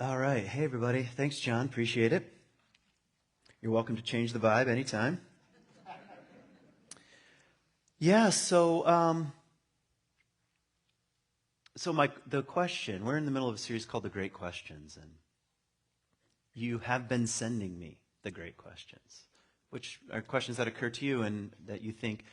All right. Hey, everybody. Thanks, John. Appreciate it. You're welcome to change the vibe anytime. Yeah, the question, we're in the middle of a series called The Great Questions, and you have been sending me the great questions, which are questions that occur to you and that you think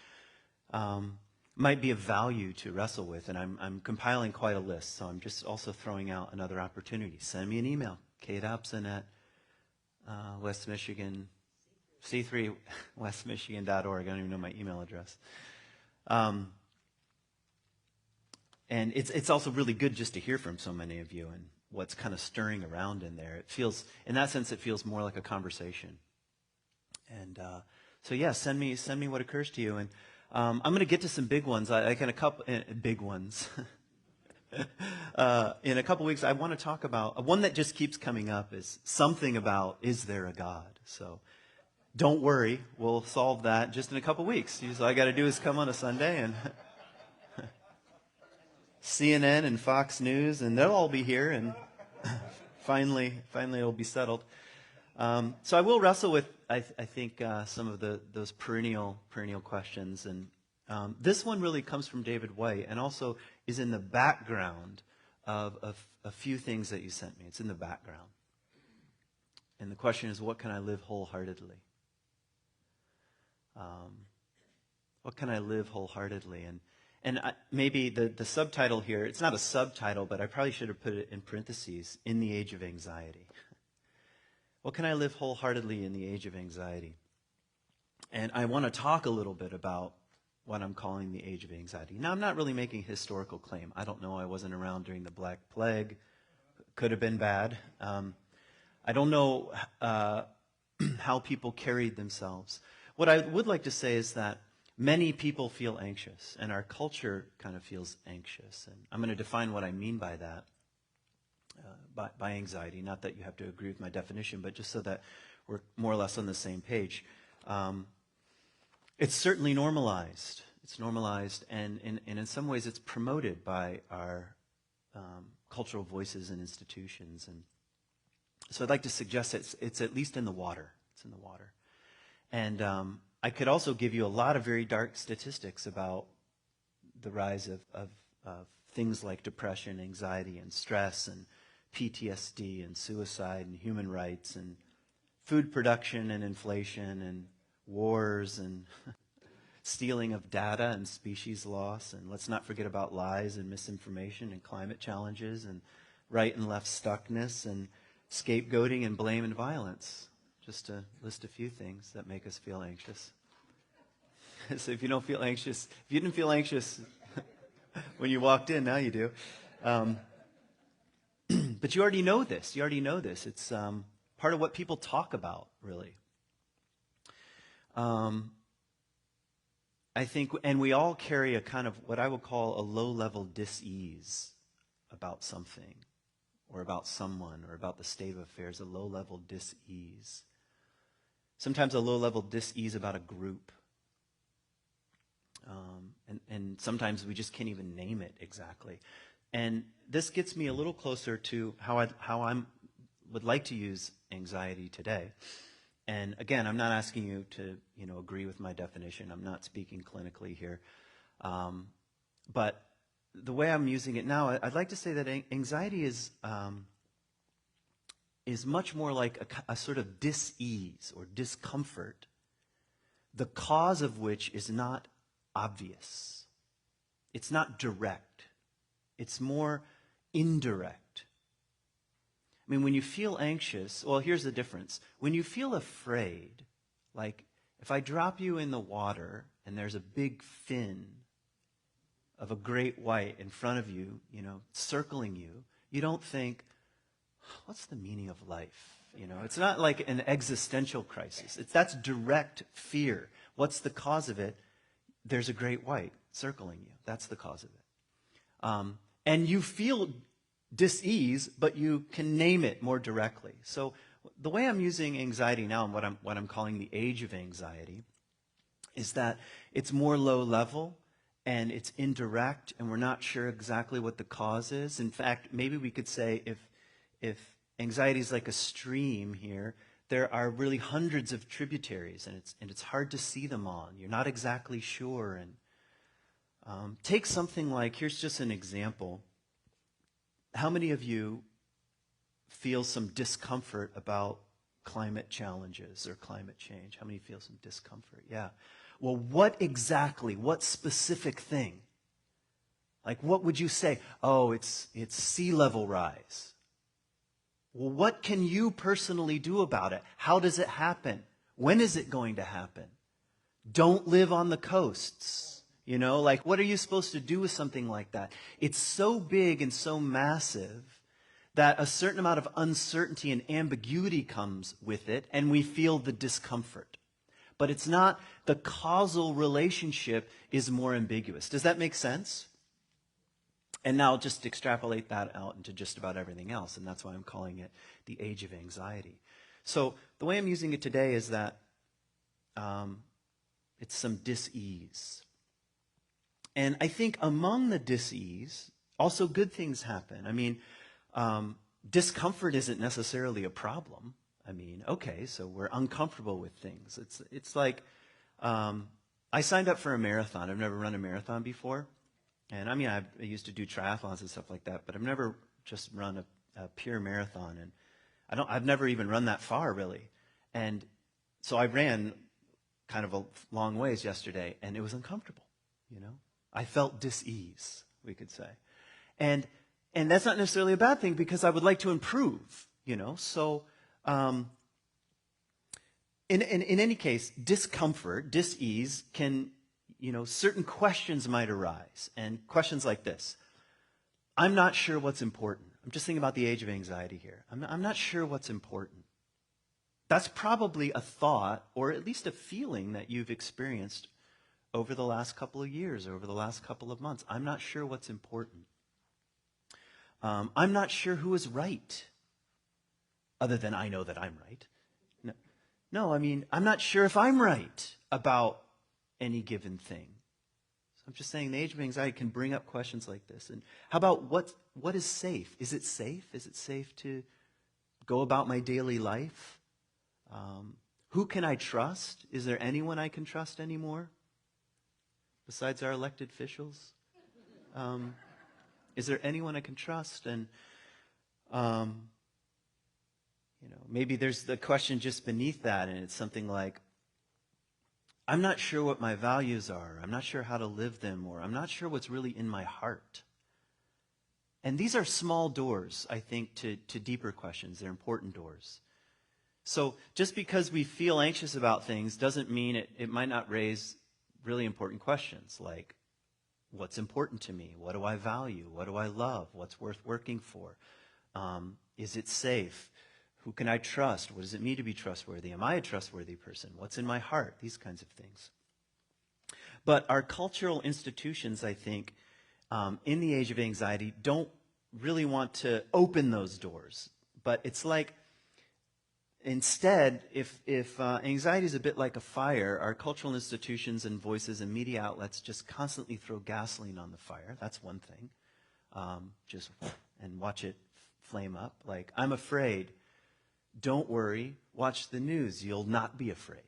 might be of value to wrestle with. And I'm compiling quite a list, so I'm just also throwing out another opportunity. Send me an email, Dobson at West Michigan, c3westmichigan.org. I don't even know my email address. And it's also really good just to hear from so many of you and what's kind of stirring around in there. It feels, in that sense, it feels more like a conversation. And send me what occurs to you. And I'm going to get to some big ones. Big ones. In a couple weeks, I want to talk about one that just keeps coming up is something about, is there a God? So don't worry, we'll solve that just in a couple weeks. All I got to do is come on a Sunday and CNN and Fox News, and they'll all be here, and finally it'll be settled. So I will wrestle with, I think, some of those perennial questions, and this one really comes from David White, and also is in the background of a few things that you sent me. It's in the background, and the question is, what can I live wholeheartedly? What can I live wholeheartedly? And maybe the subtitle here, it's not a subtitle, but I probably should have put it in parentheses, in the age of anxiety. What can I live wholeheartedly in the age of anxiety? And I want to talk a little bit about what I'm calling the age of anxiety. Now, I'm not really making a historical claim. I don't know. I wasn't around during the Black Plague. Could have been bad. I don't know how people carried themselves. What I would like to say is that many people feel anxious, and our culture kind of feels anxious. And I'm going to define what I mean by that, by anxiety. Not that you have to agree with my definition, but just so that we're more or less on the same page. It's certainly normalized. It's normalized, and in some ways it's promoted by our cultural voices and institutions. And so I'd like to suggest it's at least in the water. It's in the water. And I could also give you a lot of very dark statistics about the rise of things like depression, anxiety, and stress, and PTSD, and suicide, and human rights, and food production, and inflation, and wars, and stealing of data, and species loss, and let's not forget about lies and misinformation, and climate challenges, and right and left stuckness, and scapegoating, and blame and violence. Just to list a few things that make us feel anxious. So if you don't feel anxious, if you didn't feel anxious when you walked in, now you do. But you already know this. You already know this. It's part of what people talk about, really. I think, and we all carry a kind of what I would call a low-level dis-ease about something, or about someone, or about the state of affairs, a low-level dis-ease. Sometimes a low-level dis-ease about a group. And sometimes we just can't even name it exactly. And this gets me a little closer to how I would like to use anxiety today. And again, I'm not asking you to agree with my definition. I'm not speaking clinically here. But the way I'm using it now, I'd like to say that anxiety is much more like a sort of dis-ease or discomfort, the cause of which is not obvious. It's not direct. It's more indirect. I mean, when you feel anxious, well, here's the difference. When you feel afraid, like if I drop you in the water and there's a big fin of a great white in front of you, circling you, you don't think, what's the meaning of life? It's not like an existential crisis. That's direct fear. What's the cause of it? There's a great white circling you. That's the cause of it. And you feel dis-ease, but you can name it more directly. So the way I'm using anxiety now, and what I'm calling the age of anxiety, is that it's more low level and it's indirect, and we're not sure exactly what the cause is. In fact, maybe we could say if anxiety is like a stream here. There are really hundreds of tributaries, and it's hard to see them all. And you're not exactly sure. And take something like, here's just an example. How many of you feel some discomfort about climate challenges or climate change? How many feel some discomfort? Yeah. Well, what specific thing? Like, what would you say? Oh, it's sea level rise. Well, what can you personally do about it? How does it happen? When is it going to happen? Don't live on the coasts. Like, what are you supposed to do with something like that? It's so big and so massive that a certain amount of uncertainty and ambiguity comes with it, and we feel the discomfort. But it's not, the causal relationship is more ambiguous. Does that make sense? And now just extrapolate that out into just about everything else, and that's why I'm calling it the age of anxiety. So the way I'm using it today is that it's some dis-ease. And I think among the dis-ease, also good things happen. I mean, discomfort isn't necessarily a problem. I mean, okay, so we're uncomfortable with things. It's like, I signed up for a marathon. I've never run a marathon before. And I mean, I used to do triathlons and stuff like that, but I've never just run a pure marathon. And I've never even run that far, really. And so I ran kind of a long ways yesterday, and it was uncomfortable, I felt dis-ease, we could say. And that's not necessarily a bad thing, because I would like to improve, So in any case, discomfort, dis-ease can, certain questions might arise. And questions like this. I'm not sure what's important. I'm just thinking about the age of anxiety here. I'm not sure what's important. That's probably a thought, or at least a feeling, that you've experienced over the last couple of years, over the last couple of months. I'm not sure what's important. I'm not sure who is right, other than I know that I'm right. No, I mean, I'm not sure if I'm right about any given thing. So I'm just saying the age of anxiety can bring up questions like this. And how about what is safe? Is it safe? Is it safe to go about my daily life? Who can I trust? Is there anyone I can trust anymore besides our elected officials? Is there anyone I can trust? And maybe there's the question just beneath that, and it's something like, I'm not sure what my values are. I'm not sure how to live them, or I'm not sure what's really in my heart. And these are small doors, I think, to deeper questions. They're important doors. So just because we feel anxious about things doesn't mean it might not raise really important questions, like, what's important to me? What do I value? What do I love? What's worth working for? Is it safe? Who can I trust? What does it mean to be trustworthy? Am I a trustworthy person? What's in my heart? These kinds of things. But our cultural institutions, I think, in the age of anxiety, don't really want to open those doors. But it's like, instead, if anxiety is a bit like a fire, our cultural institutions and voices and media outlets just constantly throw gasoline on the fire. That's one thing. And watch it flame up. Like, I'm afraid. Don't worry. Watch the news. You'll not be afraid.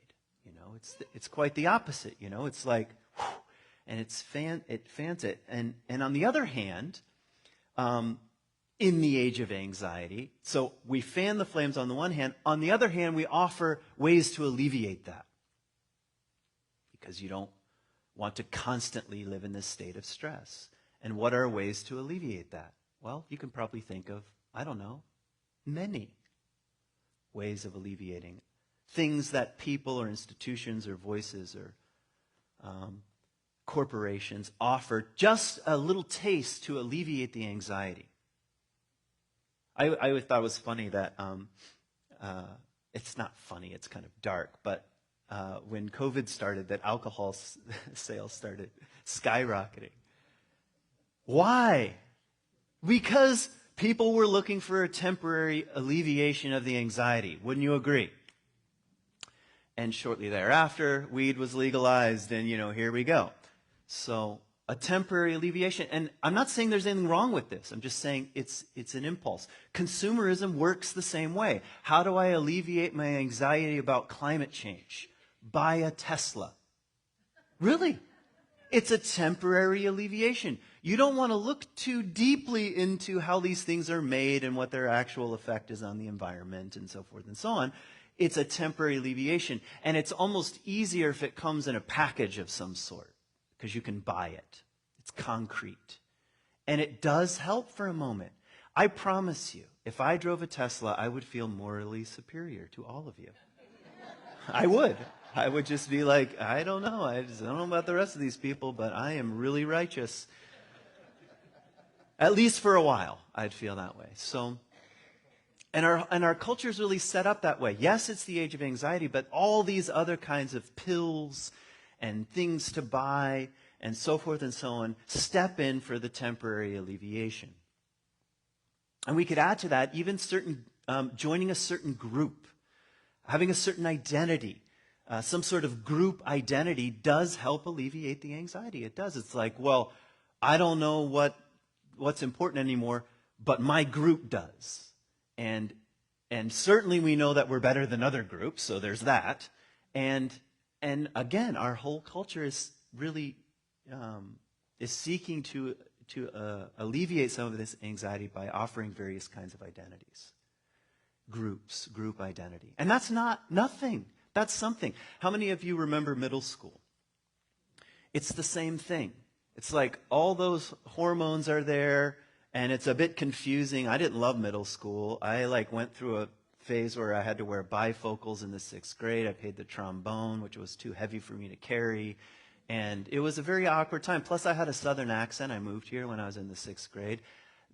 It's quite the opposite. It's like, whew, and it fans it. And on the other hand, in the age of anxiety, so we fan the flames on the one hand. On the other hand, we offer ways to alleviate that, because you don't want to constantly live in this state of stress. And what are ways to alleviate that? Well, you can probably think of, I don't know, many ways of alleviating things that people or institutions or voices or corporations offer, just a little taste to alleviate the anxiety. I always thought it was funny that, it's not funny, it's kind of dark, but when COVID started, that alcohol sales started skyrocketing. Why? Because people were looking for a temporary alleviation of the anxiety. Wouldn't you agree? And shortly thereafter, weed was legalized, and here we go. So a temporary alleviation. And I'm not saying there's anything wrong with this. I'm just saying it's an impulse. Consumerism works the same way. How do I alleviate my anxiety about climate change? Buy a Tesla. Really? It's a temporary alleviation. You don't want to look too deeply into how these things are made and what their actual effect is on the environment and so forth and so on. It's a temporary alleviation. And it's almost easier if it comes in a package of some sort, because you can buy it. It's concrete. And it does help for a moment. I promise you, if I drove a Tesla, I would feel morally superior to all of you. I would. I would just be like, I don't know. I don't know about the rest of these people, but I am really righteous. At least for a while, I'd feel that way. So, and our culture is really set up that way. Yes, it's the age of anxiety, but all these other kinds of pills and things to buy and so forth and so on step in for the temporary alleviation. And we could add to that even joining a certain group, having a certain identity. Some sort of group identity does help alleviate the anxiety. It does. It's like, well, I don't know what's important anymore, but my group does. And certainly we know that we're better than other groups, so there's that. And again, our whole culture is really is seeking to alleviate some of this anxiety by offering various kinds of identities. Group identity. And that's not nothing. That's something. How many of you remember middle school? It's the same thing. It's like all those hormones are there, and it's a bit confusing. I didn't love middle school. I went through a phase where I had to wear bifocals in the 6th grade. I played the trombone, which was too heavy for me to carry. And it was a very awkward time. Plus, I had a southern accent. I moved here when I was in the 6th grade.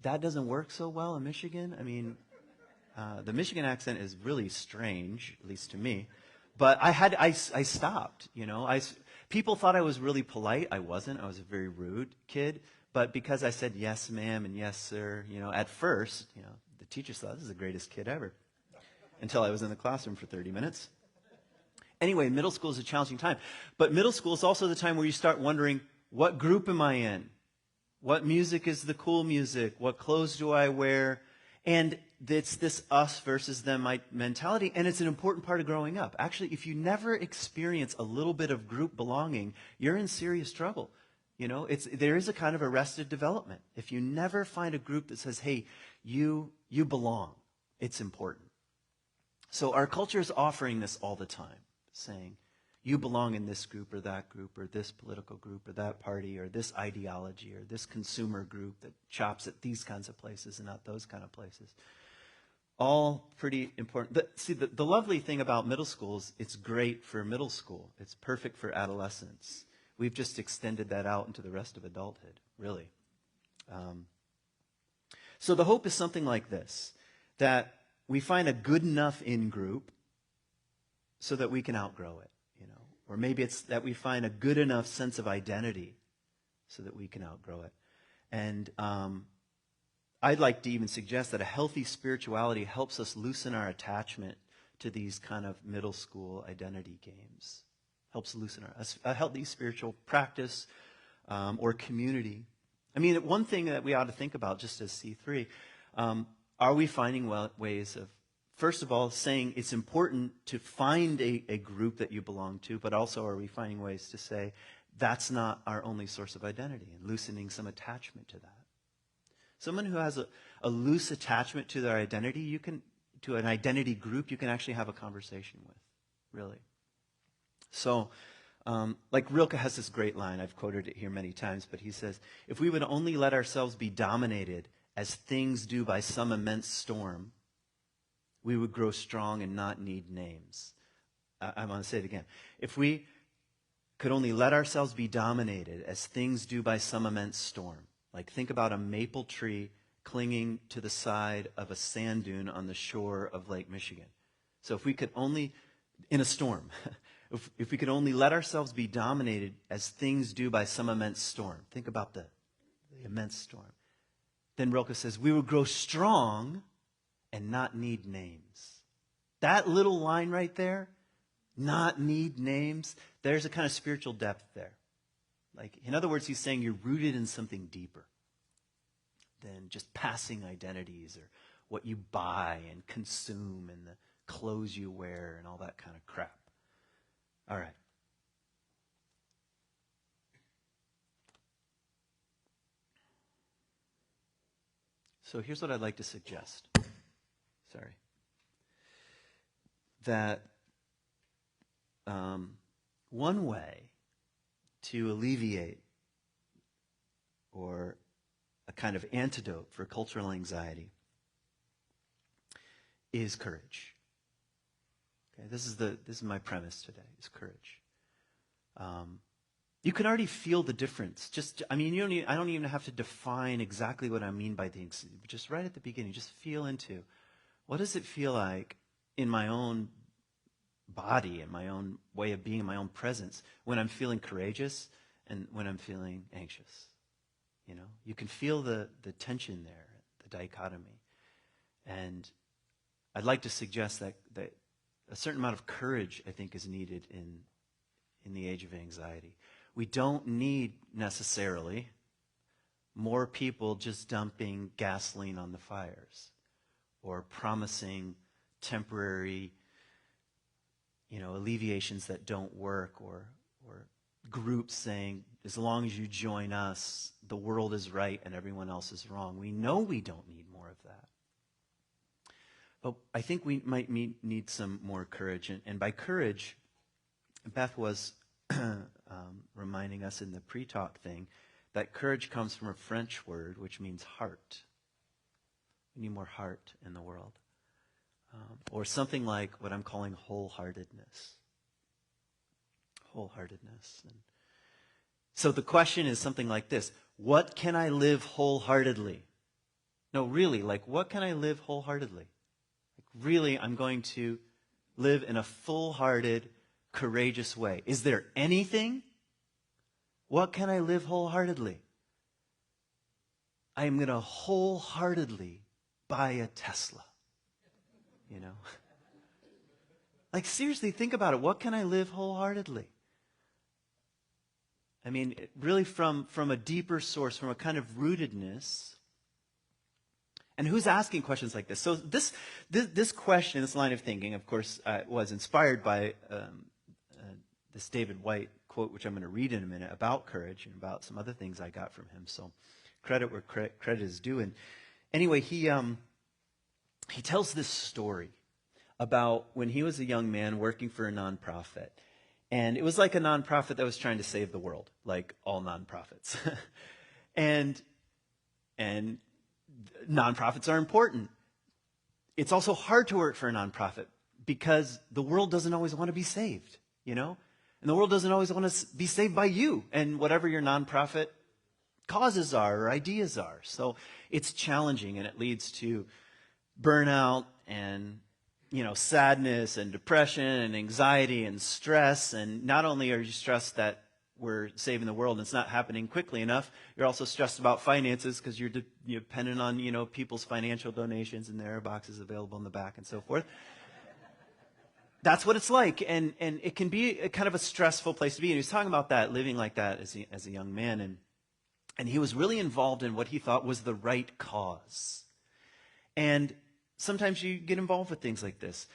That doesn't work so well in Michigan. I mean, the Michigan accent is really strange, at least to me. But I stopped, people thought I was really polite. I wasn't. I was a very rude kid. But because I said yes, ma'am, and yes, sir, at first, the teachers thought this is the greatest kid ever. Until I was in the classroom for 30 minutes. Anyway, middle school is a challenging time. But middle school is also the time where you start wondering, what group am I in? What music is the cool music? What clothes do I wear? And it's this us versus them mentality, and it's an important part of growing up. Actually, if you never experience a little bit of group belonging, you're in serious trouble. There is a kind of arrested development. If you never find a group that says, hey, you belong, it's important. So our culture is offering this all the time, saying, you belong in this group or this political group or that party or this ideology or this consumer group that shops at these kinds of places and not those kind of places. All pretty important. The lovely thing about middle school is it's great for middle school. It's perfect for adolescence. We've just extended that out into the rest of adulthood, really. So the hope is something like this, that we find a good enough in-group so that we can outgrow it. Or maybe it's that we find a good enough sense of identity so that we can outgrow it. And I'd like to even suggest that a healthy spirituality helps us loosen our attachment to these kind of middle school identity games. Helps loosen a healthy spiritual practice or community. I mean, one thing that we ought to think about just as C3, are we finding ways of, first of all, saying it's important to find a group that you belong to, but also are we finding ways to say that's not our only source of identity and loosening some attachment to that? Someone who has a loose attachment to their identity, to an identity group, you can actually have a conversation with, really. So, Rilke has this great line, I've quoted it here many times, but he says, if we would only let ourselves be dominated as things do by some immense storm, we would grow strong and not need names. I'm going to say it again. If we could only let ourselves be dominated as things do by some immense storm, like think about a maple tree clinging to the side of a sand dune on the shore of Lake Michigan. So if we could only, in a storm, if we could only let ourselves be dominated as things do by some immense storm, think about the immense storm. Then Rilke says, we would grow strong and not need names. That little line right there, not need names, there's a kind of spiritual depth there. Like, in other words, he's saying you're rooted in something deeper than just passing identities or what you buy and consume and the clothes you wear and all that kind of crap. All right. So here's what I'd like to suggest. Sorry. That one way to alleviate or a kind of antidote for cultural anxiety is courage. Okay, this is my premise today, is courage. You can already feel the difference. I don't even have to define exactly what I mean by things. Just right at the beginning, just feel into what does it feel like in my own body, in my own way of being, in my own presence, when I'm feeling courageous and when I'm feeling anxious. You know, you can feel the tension there, the dichotomy. And I'd like to suggest that a certain amount of courage, I think, is needed in the age of anxiety. We don't need necessarily more people just dumping gasoline on the fires or promising temporary, alleviations that don't work, or groups saying, as long as you join us, the world is right and everyone else is wrong. We know we don't need more of that. But I think we might need some more courage. And by courage, Beth was reminding us in the pre-talk thing that courage comes from a French word which means heart. We need more heart in the world. Or something like what I'm calling wholeheartedness. Wholeheartedness. And so the question is something like this: what can I live wholeheartedly? No, really, what can I live wholeheartedly? Really, I'm going to live in a full-hearted, courageous way. Is there anything? What can I live wholeheartedly? I am going to wholeheartedly buy a Tesla. Seriously, think about it. What can I live wholeheartedly? I mean, really from a deeper source, from a kind of rootedness. And who's asking questions like this? So this question, this line of thinking, of course, was inspired by this David White quote, which I'm going to read in a minute, about courage and about some other things I got from him. So credit where credit is due. And anyway, he tells this story about when he was a young man working for a nonprofit. And it was like a nonprofit that was trying to save the world, like all nonprofits. and nonprofits are important. It's also hard to work for a nonprofit because the world doesn't always want to be saved, And the world doesn't always want to be saved by you and whatever your nonprofit causes are or ideas are. So it's challenging, and it leads to burnout and sadness and depression and anxiety and stress. And not only are you stressed that we're saving the world and it's not happening quickly enough, you're also stressed about finances because you're dependent on people's financial donations, and there are boxes available in the back and so forth. That's what it's like, and it can be a kind of a stressful place to be. And he was talking about that, living like that as a young man, and he was really involved in what he thought was the right cause. And sometimes you get involved with things like this.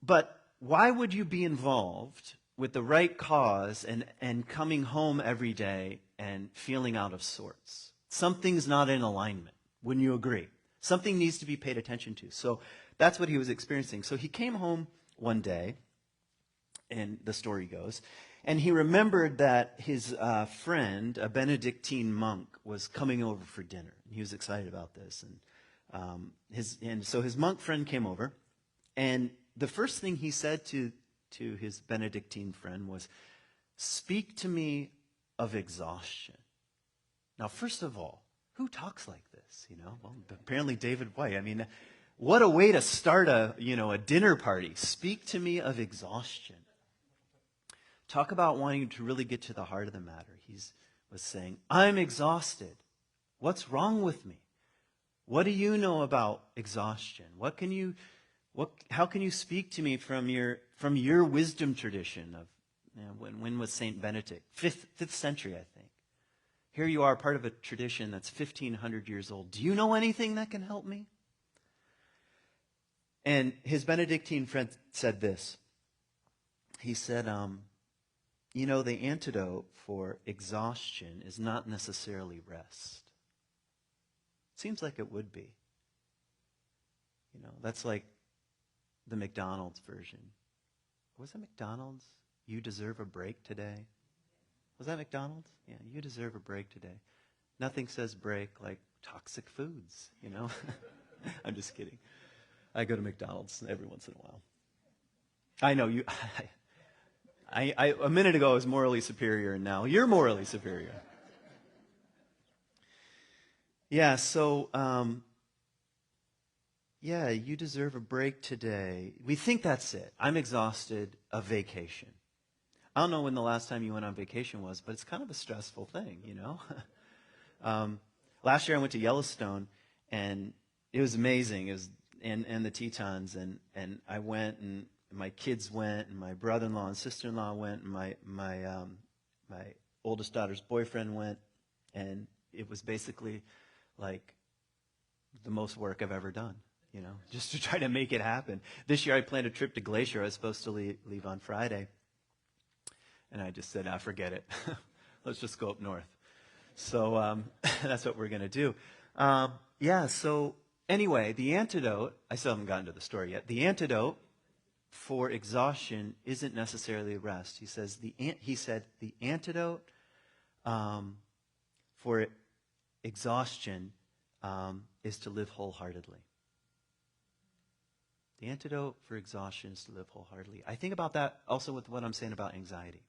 But why would you be involved with the right cause and coming home every day and feeling out of sorts? Something's not in alignment. Wouldn't you agree? Something needs to be paid attention to. So that's what he was experiencing. So he came home one day, and the story goes, and he remembered that his friend, a Benedictine monk, was coming over for dinner. And he was excited about this. And so his monk friend came over, and the first thing he said to his Benedictine friend was, "Speak to me of exhaustion." Now, first of all, who talks like this? Well, apparently David White. I mean, what a way to start a dinner party. Speak to me of exhaustion. Talk about wanting to really get to the heart of the matter. He was saying, "I'm exhausted. What's wrong with me? What do you know about exhaustion? How can you speak to me from your wisdom tradition of when was Saint Benedict? Fifth century, I think. Here you are, part of a tradition that's 1,500 years old. Do you know anything that can help me? And his Benedictine friend said this. He said, the antidote for exhaustion is not necessarily rest. Seems like it would be. That's like the McDonald's version. Was it McDonald's? You deserve a break today. Was that McDonald's? Yeah, you deserve a break today. Nothing says break like toxic foods, I'm just kidding. I go to McDonald's every once in a while. I know you. I a minute ago I was morally superior, and now you're morally superior. Yeah, so, you deserve a break today. We think that's it. I'm exhausted, a vacation. I don't know when the last time you went on vacation was, but it's kind of a stressful thing, Last year I went to Yellowstone, and it was amazing. It was, and the Tetons, and I went, and my kids went, and my brother-in-law and sister-in-law went, and my oldest daughter's boyfriend went, and it was basically like the most work I've ever done, just to try to make it happen. This year I planned a trip to Glacier. I was supposed to leave on Friday. And I just said, forget it. Let's just go up north. So that's what we're going to do. So anyway, the antidote, I still haven't gotten to the story yet. The antidote for exhaustion isn't necessarily rest. He said the antidote for exhaustion is to live wholeheartedly. The antidote for exhaustion is to live wholeheartedly. I think about that also with what I'm saying about anxiety.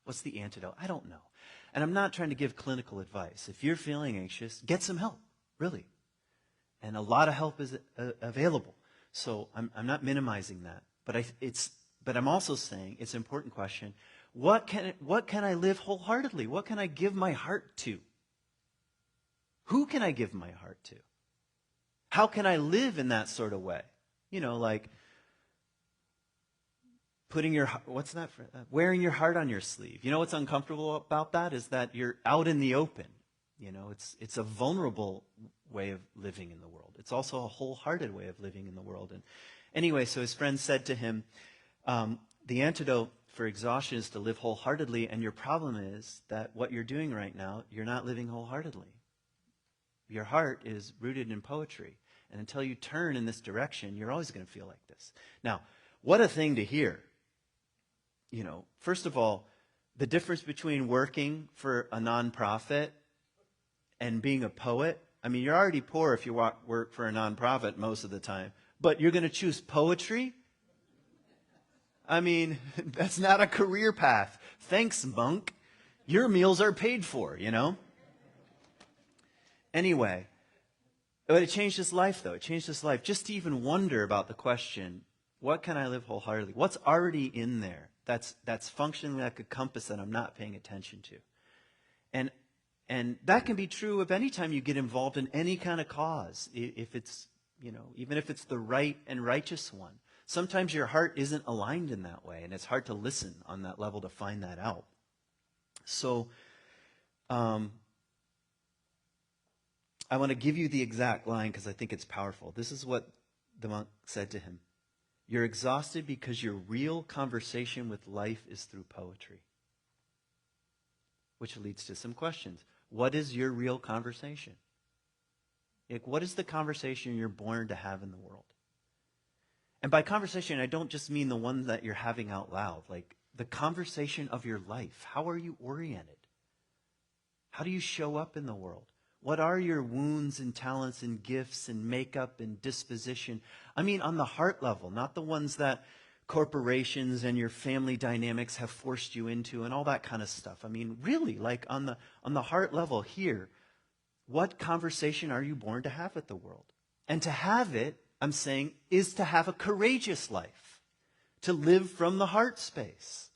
What's the antidote? I don't know. And I'm not trying to give clinical advice. If you're feeling anxious, get some help, really. And a lot of help is available. So I'm not minimizing that. But I'm also saying it's an important question. What can I live wholeheartedly? What can I give my heart to? Who can I give my heart to? How can I live in that sort of way? Like putting wearing your heart on your sleeve. What's uncomfortable about that is that you're out in the open. It's a vulnerable way of living in the world. It's also a wholehearted way of living in the world. And anyway, so his friend said to him, the antidote for exhaustion is to live wholeheartedly, and your problem is that what you're doing right now, you're not living wholeheartedly. Your heart is rooted in poetry. And until you turn in this direction, you're always going to feel like this. Now, what a thing to hear. First of all, the difference between working for a nonprofit and being a poet. I mean, you're already poor if you work for a nonprofit most of the time. But you're going to choose poetry? I mean, that's not a career path. Thanks, monk. Your meals are paid for, Anyway, but it changed his life, though. It changed his life just to even wonder about the question, what can I live wholeheartedly? What's already in there that's functioning like a compass that I'm not paying attention to? And that can be true of any time you get involved in any kind of cause, if it's, even if it's the right and righteous one. Sometimes your heart isn't aligned in that way, and it's hard to listen on that level to find that out. So, I want to give you the exact line because I think it's powerful. This is what the monk said to him. You're exhausted because your real conversation with life is through poetry. Which leads to some questions. What is your real conversation? What is the conversation you're born to have in the world? And by conversation, I don't just mean the one that you're having out loud. Like the conversation of your life. How are you oriented? How do you show up in the world? What are your wounds and talents and gifts and makeup and disposition? I mean, on the heart level, not the ones that corporations and your family dynamics have forced you into and all that kind of stuff. I mean, really, like on the heart level here, what conversation are you born to have with the world? And to have it, I'm saying, is to have a courageous life, to live from the heart space.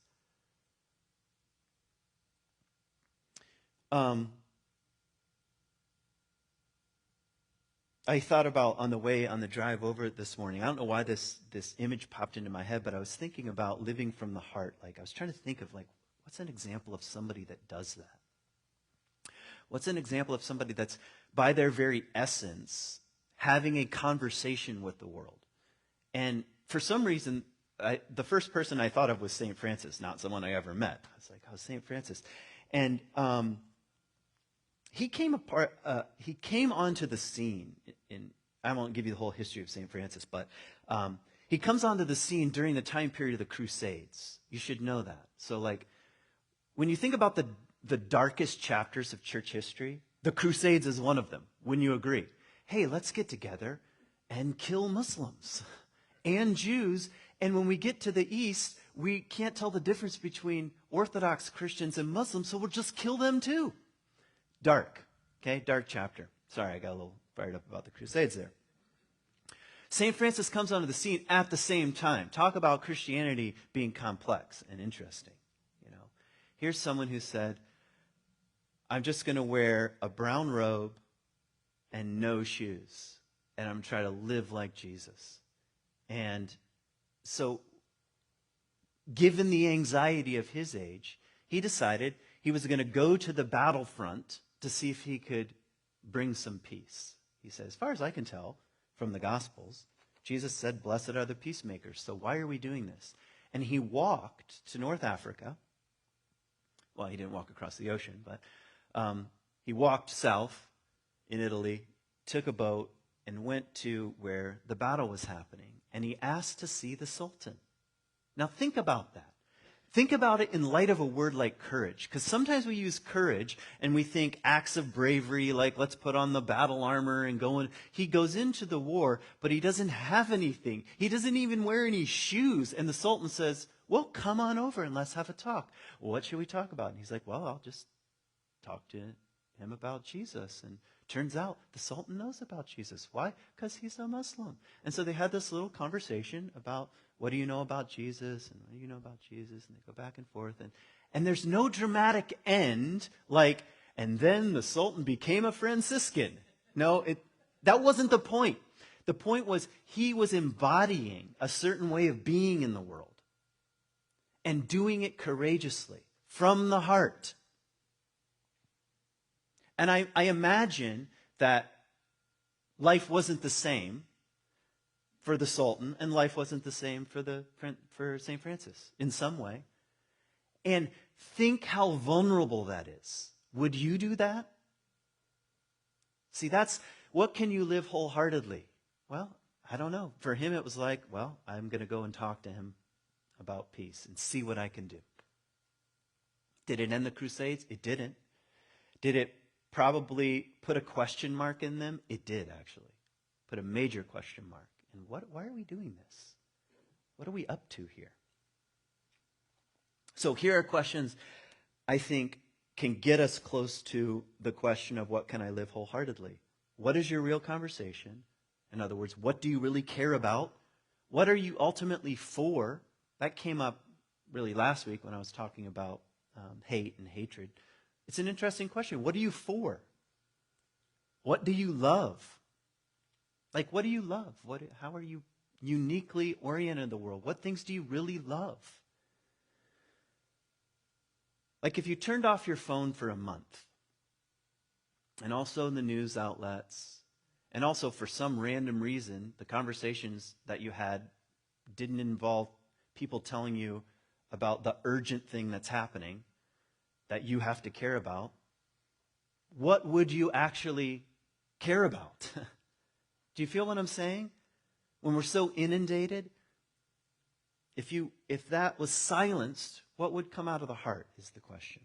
I thought about on the drive over this morning, I don't know why this image popped into my head, but I was thinking about living from the heart. Like I was trying to think of what's an example of somebody that does that? What's an example of somebody that's, by their very essence, having a conversation with the world? And for some reason, the first person I thought of was St. Francis, not someone I ever met. I was like, oh, St. Francis. And he came onto the scene I won't give you the whole history of St. Francis, but he comes onto the scene during the time period of the Crusades. You should know that. So, like, when you think about the darkest chapters of church history, the Crusades is one of them. Wouldn't you agree? Hey, let's get together and kill Muslims and Jews. And when we get to the East, we can't tell the difference between Orthodox Christians and Muslims, so we'll just kill them too. Dark. Okay, dark chapter. Sorry, I got a little fired up about the Crusades there. St. Francis comes onto the scene at the same time. Talk about Christianity being complex and interesting. You know, here's someone who said, I'm just going to wear a brown robe and no shoes, and I'm trying to live like Jesus. And so, given the anxiety of his age, he decided he was going to go to the battlefront to see if he could bring some peace. He said, as far as I can tell from the Gospels, Jesus said, blessed are the peacemakers. So why are we doing this? And he walked to North Africa. Well, he didn't walk across the ocean, but he walked south in Italy, took a boat, and went to where the battle was happening. And he asked to see the Sultan. Now think about that. Think about it in light of a word like courage. Because sometimes we use courage and we think acts of bravery, like let's put on the battle armor and go in. He goes into the war, but he doesn't have anything. He doesn't even wear any shoes. And the Sultan says, well, come on over and let's have a talk. Well, what should we talk about? And he's like, well, I'll just talk to him about Jesus. And turns out the Sultan knows about Jesus. Why? Because he's a Muslim. And so they had this little conversation about, what do you know about Jesus? And what do you know about Jesus? And they go back and forth. And there's no dramatic end like, and then the Sultan became a Franciscan. No, that wasn't the point. The point was he was embodying a certain way of being in the world and doing it courageously from the heart. And I imagine that life wasn't the same for the Sultan, and life wasn't the same for St. Francis in some way. And think how vulnerable that is. Would you do that? See, that's, what can you live wholeheartedly? Well, I don't know. For him, it was like, well, I'm going to go and talk to him about peace and see what I can do. Did it end the Crusades? It didn't. Did it probably put a question mark in them? It did, actually. Put a major question mark. And why are we doing this? What are we up to here? So here are questions I think can get us close to the question of what can I live wholeheartedly? What is your real conversation? In other words, what do you really care about? What are you ultimately for? That came up really last week when I was talking about hate and hatred. It's an interesting question. What are you for? What do you love? Like, what do you love? How are you uniquely oriented in the world? What things do you really love? Like, if you turned off your phone for a month, and also the news outlets, and also for some random reason, the conversations that you had didn't involve people telling you about the urgent thing that's happening that you have to care about, what would you actually care about? Do you feel what I'm saying? When we're so inundated, if that was silenced, what would come out of the heart is the question.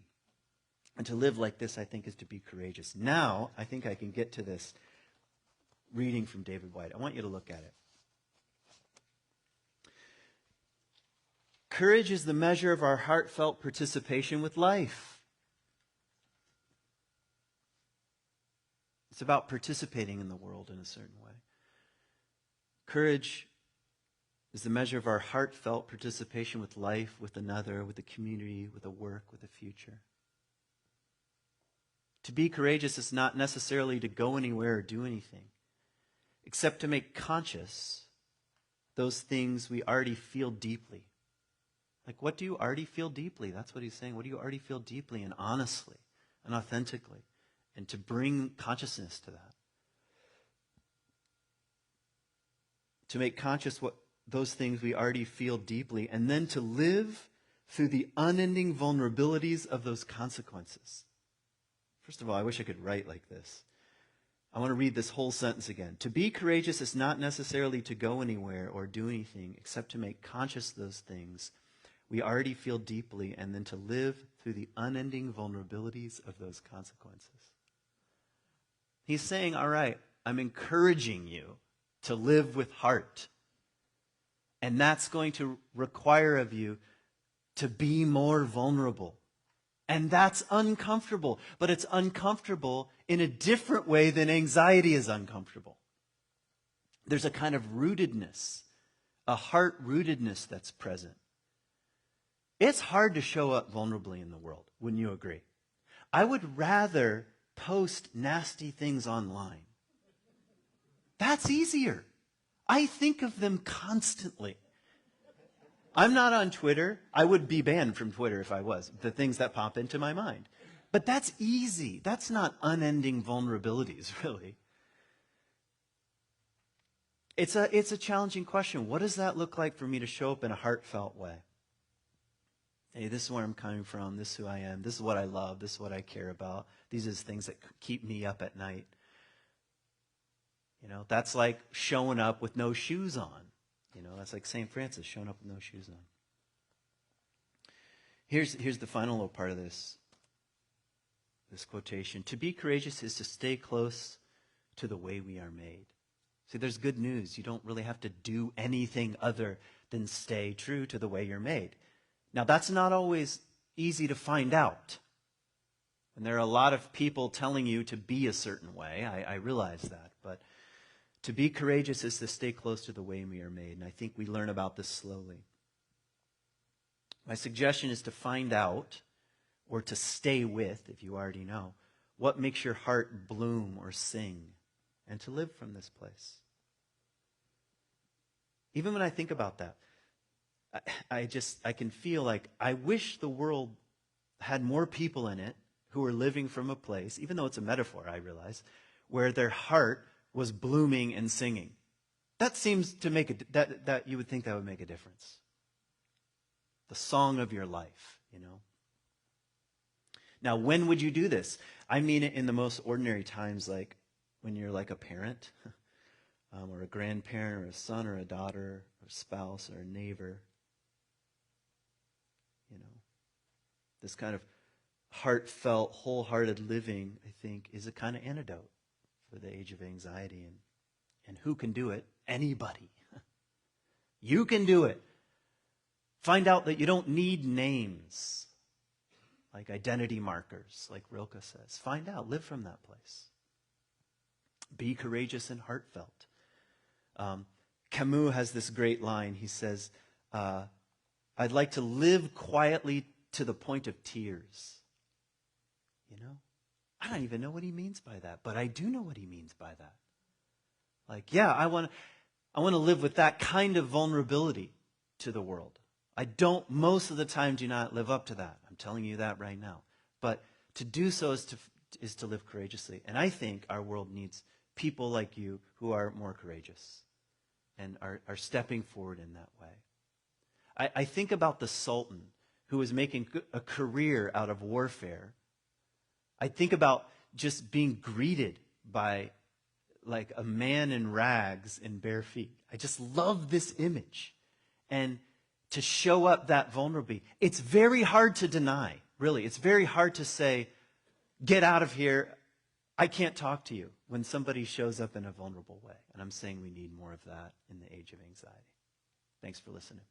And to live like this, I think, is to be courageous. Now, I think I can get to this reading from David White. I want you to look at it. Courage is the measure of our heartfelt participation with life. It's about participating in the world in a certain way. Courage is the measure of our heartfelt participation with life, with another, with the community, with the work, with the future. To be courageous is not necessarily to go anywhere or do anything, except to make conscious those things we already feel deeply. Like, what do you already feel deeply? That's what he's saying. What do you already feel deeply and honestly and authentically? and to bring consciousness to that. To make conscious what those things we already feel deeply, and then to live through the unending vulnerabilities of those consequences. First of all, I wish I could write like this. I want to read this whole sentence again. To be courageous is not necessarily to go anywhere or do anything except to make conscious those things we already feel deeply, and then to live through the unending vulnerabilities of those consequences. He's saying, all right, I'm encouraging you to live with heart. And that's going to require of you to be more vulnerable. And that's uncomfortable. But it's uncomfortable in a different way than anxiety is uncomfortable. There's a kind of rootedness, a heart rootedness that's present. It's hard to show up vulnerably in the world, wouldn't you agree? I would rather post nasty things online. That's easier. I think of them constantly. I'm not on Twitter. I would be banned from Twitter if I was, the things that pop into my mind. But that's easy. That's not unending vulnerabilities, really. It's a challenging question. What does that look like for me to show up in a heartfelt way? Hey, this is where I'm coming from. This is who I am. This is what I love. This is what I care about. These are the things that keep me up at night. You know, that's like showing up with no shoes on. You know, that's like St. Francis showing up with no shoes on. Here's the final little part of this quotation. To be courageous is to stay close to the way we are made. See, there's good news. You don't really have to do anything other than stay true to the way you're made. Now, that's not always easy to find out. And there are a lot of people telling you to be a certain way. I realize that. But to be courageous is to stay close to the way we are made. And I think we learn about this slowly. My suggestion is to find out, or to stay with, if you already know, what makes your heart bloom or sing, and to live from this place. Even when I think about that, I can feel like I wish the world had more people in it who are living from a place, even though it's a metaphor, I realize, where their heart was blooming and singing. That seems to make that you would think that would make a difference. The song of your life, you know. Now, when would you do this? I mean it in the most ordinary times, like when you're like a parent, or a grandparent, or a son, or a daughter, or a spouse, or a neighbor. You know, this kind of heartfelt, wholehearted living, I think, is a kind of antidote for the age of anxiety. And who can do it? Anybody. You can do it. Find out that you don't need names, like identity markers, like Rilke says. Find out. Live from that place. Be courageous and heartfelt. Camus has this great line. He says, I'd like to live quietly to the point of tears. You know? I don't even know what he means by that, but I do know what he means by that. Like, yeah, I want to live with that kind of vulnerability to the world. I don't, most of the time, do not live up to that. I'm telling you that right now. But to do so is to live courageously. And I think our world needs people like you who are more courageous and are stepping forward in that way. I think about the Sultan who was making a career out of warfare. I think about just being greeted by like a man in rags and bare feet. I just love this image. And to show up that vulnerability, it's very hard to deny, really. It's very hard to say, get out of here, I can't talk to you, when somebody shows up in a vulnerable way. And I'm saying we need more of that in the age of anxiety. Thanks for listening.